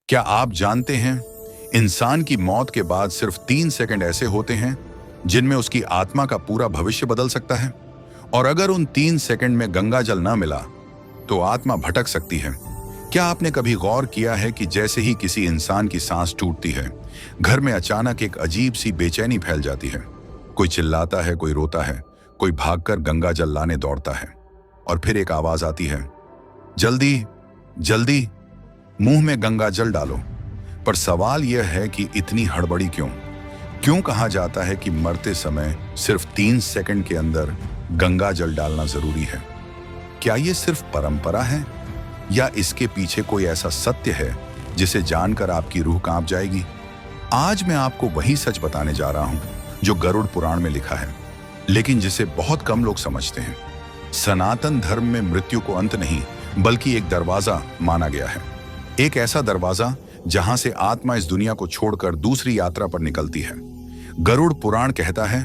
क्या आप जानते हैं, इंसान की मौत के बाद सिर्फ 3 सेकंड ऐसे होते हैं जिनमें उसकी आत्मा का पूरा भविष्य बदल सकता है। और अगर उन 3 सेकंड में गंगा जल ना मिला तो आत्मा भटक सकती है। क्या आपने कभी गौर किया है कि जैसे ही किसी इंसान की सांस टूटती है, घर में अचानक एक अजीब सी बेचैनी फैल जाती है। कोई चिल्लाता है, कोई रोता है, कोई भागकर गंगा जल लाने दौड़ता है। और फिर एक आवाज आती है, जल्दी जल्दी मुंह में गंगा जल डालो। पर सवाल यह है कि इतनी हड़बड़ी क्यों? क्यों कहा जाता है कि मरते समय सिर्फ 3 सेकंड के अंदर गंगा जल डालना जरूरी है? क्या यह सिर्फ परंपरा है या इसके पीछे कोई ऐसा सत्य है जिसे जानकर आपकी रूह कांप जाएगी? आज मैं आपको वही सच बताने जा रहा हूं जो गरुड़ पुराण में लिखा है, लेकिन जिसे बहुत कम लोग समझते हैं। सनातन धर्म में मृत्यु को अंत नहीं बल्कि एक दरवाजा माना गया है। एक ऐसा दरवाजा जहां से आत्मा इस दुनिया को छोड़कर दूसरी यात्रा पर निकलती है। गरुड़ पुराण कहता है,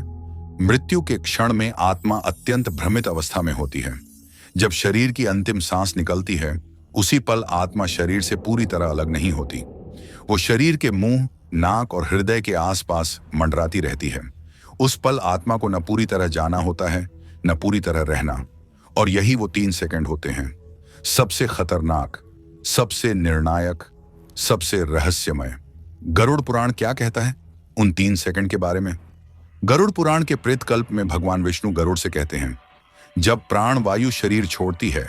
मृत्यु के क्षण में आत्मा अत्यंत भ्रमित अवस्था में होती है। जब शरीर की अंतिम सांस निकलती है, उसी पल आत्मा शरीर से पूरी तरह अलग नहीं होती। वो शरीर के मुंह, नाक और हृदय के आसपास मंडराती रहती है। उस पल आत्मा को न पूरी तरह जाना होता है, न पूरी तरह रहना। और यही वो 3 सेकंड होते हैं, सबसे खतरनाक, सबसे निर्णायक, सबसे रहस्यमय। गरुड़ पुराण क्या कहता है उन 3 सेकंड के बारे में? गरुड़ पुराण के प्रेत कल्प में भगवान विष्णु गरुड़ से कहते हैं, जब प्राण वायु शरीर छोड़ती है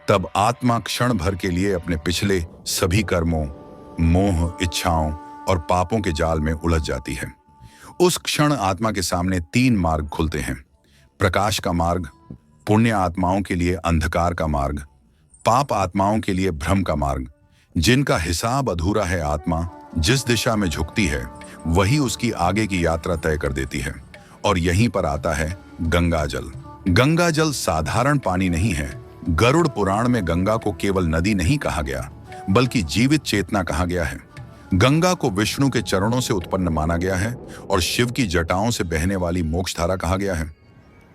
तब आत्मा क्षण भर के लिए अपने पिछले सभी कर्मों, मोह, इच्छाओं और पापों के जाल में उलझ जाती है। उस क्षण आत्मा के सामने 3 मार्ग खुलते हैं, प्रकाश का मार्ग, पुण्य आत्माओं के लिए अंधकार का मार्ग, पाप आत्माओं के लिए भ्रम का मार्ग। जिनका हिसाब अधूरा है, आत्मा जिस दिशा में झुकती है वही उसकी आगे की यात्रा तय कर देती है। और यहीं पर आता है गंगा जल। गंगा जल साधारण पानी नहीं है। गरुड़ पुराण में गंगा को केवल नदी नहीं कहा गया बल्कि जीवित चेतना कहा गया है। गंगा को विष्णु के चरणों से उत्पन्न माना गया है और शिव की जटाओं से बहने वाली मोक्षधारा कहा गया है।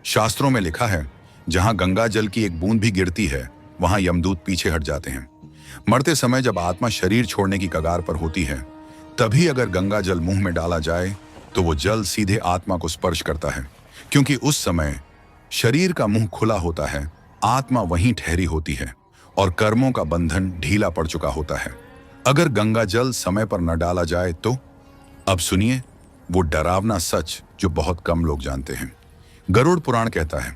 शास्त्रों में लिखा है, जहां गंगा जल की एक बूंद भी गिरती है वहां यमदूत पीछे हट जाते हैं। मरते समय जब आत्मा शरीर छोड़ने की कगार पर होती है, तभी अगर गंगा जल मुंह में डाला जाए तो वो जल सीधे आत्मा को स्पर्श करता है, क्योंकि उस समय शरीर का मुंह खुला होता है, आत्मा वहीं ठहरी होती है और कर्मों का बंधन ढीला पड़ चुका होता है। अगर गंगा जल समय पर न डाला जाए तो? अब सुनिए वो डरावना सच जो बहुत कम लोग जानते हैं। गरुड़ पुराण कहता है,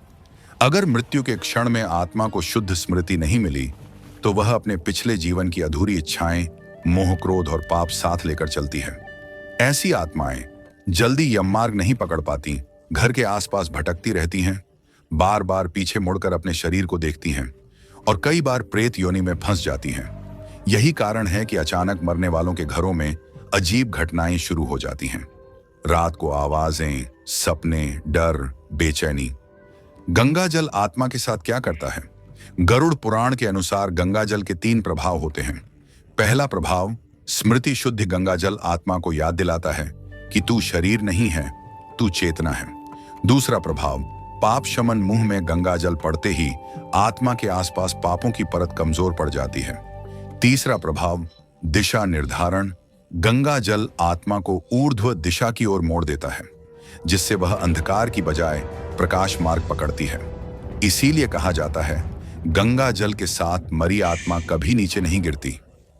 अगर मृत्यु के क्षण में आत्मा को शुद्ध स्मृति नहीं मिली तो वह अपने पिछले जीवन की अधूरी इच्छाएं, मोह, क्रोध और पाप साथ लेकर चलती है। ऐसी आत्माएं जल्दी यममार्ग नहीं पकड़ पाती, घर के आसपास भटकती रहती हैं, बार बार पीछे मुड़कर अपने शरीर को देखती हैं और कई बार प्रेत योनि में फंस जाती हैं। यही कारण है कि अचानक मरने वालों के घरों में अजीब घटनाएं शुरू हो जाती हैं। रात को आवाजें, सपने, डर, बेचैनी। गंगा जल आत्मा के साथ क्या करता है? गरुड़ पुराण के अनुसार गंगा जल के 3 प्रभाव होते हैं। पहला प्रभाव, स्मृति शुद्ध गंगा जल आत्मा को याद दिलाता है कि तू शरीर नहीं है, तू चेतना है। दूसरा प्रभाव, पाप शमन। मुंह में गंगा जल पड़ते ही आत्मा के आसपास पापों की परत कमजोर पड़ जाती है। तीसरा प्रभाव, दिशा निर्धारण। गंगा जल आत्मा को ऊर्ध्व दिशा की ओर मोड़ देता है, जिससे वह अंधकार की बजाय प्रकाश मार्ग पकड़ती है। इसीलिए कहा जाता है, गंगा जल के साथ मरी आत्मा कभी नीचे नहीं गिरती।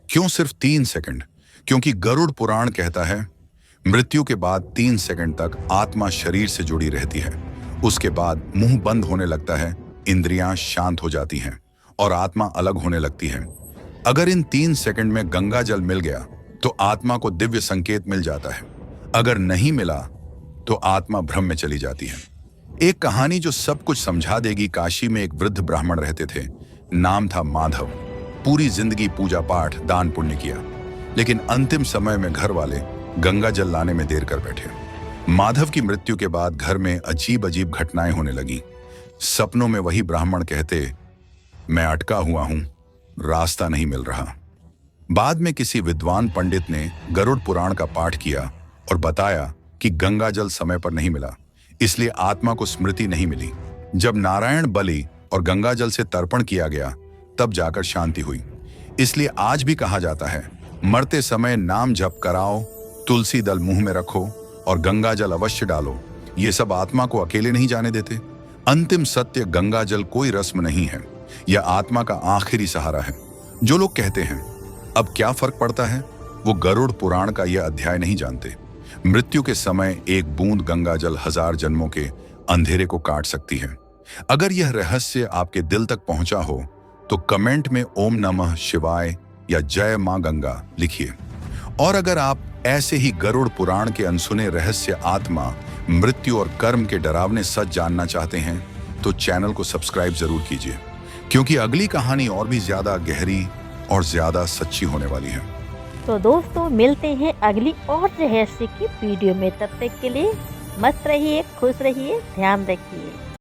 क्यों सिर्फ 3 सेकंड? क्योंकि गरुड़ पुराण कहता है, मृत्यु के बाद 3 सेकंड तक आत्मा शरीर से जुड़ी रहती है। उसके बाद मुंह बंद होने लगता है, इंद्रियां शांत हो जाती हैं और आत्मा अलग होने लगती है। अगर इन 3 सेकंड में गंगा जल मिल गया तो आत्मा को दिव्य संकेत मिल जाता है। अगर नहीं मिला तो आत्मा भ्रम में चली जाती है। एक कहानी जो सब कुछ समझा देगी। काशी में एक वृद्ध ब्राह्मण रहते थे, नाम था माधव। पूरी जिंदगी पूजा पाठ, दान पुण्य किया, लेकिन अंतिम समय में घर वाले गंगा जल लाने में देर कर बैठे। माधव की मृत्यु के बाद घर में अजीब अजीब घटनाएं होने लगी। सपनों में वही ब्राह्मण कहते, मैं अटका हुआ हूं, रास्ता नहीं मिल रहा। बाद में किसी विद्वान पंडित ने गरुड़ पुराण का पाठ किया और बताया कि गंगा जल समय पर नहीं मिला, इसलिए आत्मा को स्मृति नहीं मिली। जब नारायण बलि और गंगा जल से तर्पण किया गया, तब जाकर शांति हुई। इसलिए आज भी कहा जाता है, मरते समय नाम जप कराओ, तुलसी दल मुंह में रखो और गंगा जल अवश्य डालो। ये सब आत्मा को अकेले नहीं जाने देते। अंतिम सत्य, गंगा जल कोई रस्म नहीं है, यह आत्मा का आखिरी सहारा है। जो लोग कहते हैं अब क्या फर्क पड़ता है, वो गरुड़ पुराण का यह अध्याय नहीं जानते। मृत्यु के समय एक बूंद गंगा जल 1000 जन्मों के अंधेरे को काट सकती है। अगर यह रहस्य आपके दिल तक पहुंचा हो तो कमेंट में ओम नमः शिवाय या जय मां गंगा लिखिए। और अगर आप ऐसे ही गरुड़ पुराण के अनसुने रहस्य, आत्मा, मृत्यु और कर्म के डरावने सच जानना चाहते हैं तो चैनल को सब्सक्राइब जरूर कीजिए, क्योंकि अगली कहानी और भी ज्यादा गहरी और ज्यादा सच्ची होने वाली है। तो दोस्तों, मिलते हैं अगली और रहस्य की वीडियो में। तब तक के लिए मस्त रहिए, खुश रहिए, ध्यान रखिए।